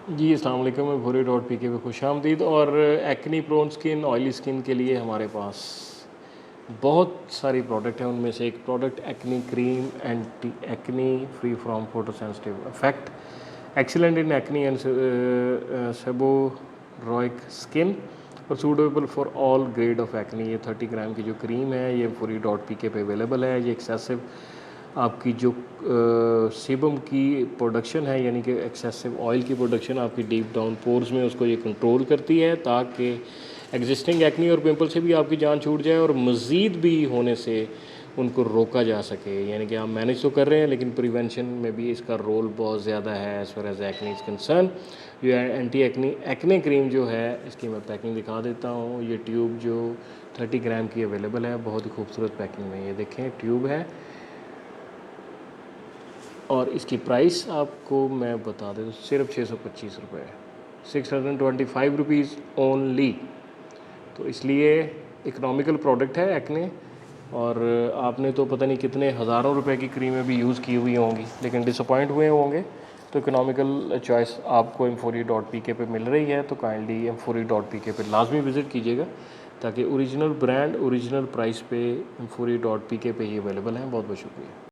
जी, अस्सलाम वालेकुम। भूरी डॉट पी के पे खुशामदीद। और acne prone skin, oily skin के लिए हमारे पास बहुत सारी प्रोडक्ट हैं। उनमें से एक product acne cream, anti acne, free from photosensitive effect, excellent in acne and seborrhoeic skin और suitable for all grade of acne. ये 30 ग्राम की जो क्रीम है ये पूरी डॉट पी के पे अवेलेबल है। ये एक्सेसिव आपकी जो सीबम की प्रोडक्शन है, यानी कि एक्सेसिव ऑयल की प्रोडक्शन आपकी डीप डाउन पोर्स में, उसको ये कंट्रोल करती है ताकि एग्जिस्टिंग एक्नी और पिंपल से भी आपकी जान छूट जाए और मज़ीद भी होने से उनको रोका जा सके। यानी कि आप मैनेज तो कर रहे हैं लेकिन प्रिवेंशन में भी इसका रोल बहुत ज़्यादा है as far as acne is concern. जो एंटी एक्ने क्रीम जो है, इसकी मैं पैकिंग दिखा देता हूँ। ये ट्यूब जो 30 ग्राम की अवेलेबल है, बहुत ही खूबसूरत पैकिंग में। ये देखें, ट्यूब है और इसकी प्राइस आपको मैं बता दें तो सिर्फ 625 रुपये, 625 ओनली। तो इसलिए इकनॉमिकल प्रोडक्ट है एक्ने। और आपने तो पता नहीं कितने हज़ारों रुपए की क्रीमें भी यूज़ की हुई होंगी लेकिन डिसअपॉइंट हुए होंगे। तो इकनॉमिकल चॉइस आपको M4E.pk पे मिल रही है, तो काइंडली M4E.pk पे लाजमी विज़िट कीजिएगा ताकि ओरिजिनल ब्रांड ओरिजिनल प्राइस पे M4E.pk पे ही अवेलेबल हैं। बहुत बहुत शुक्रिया।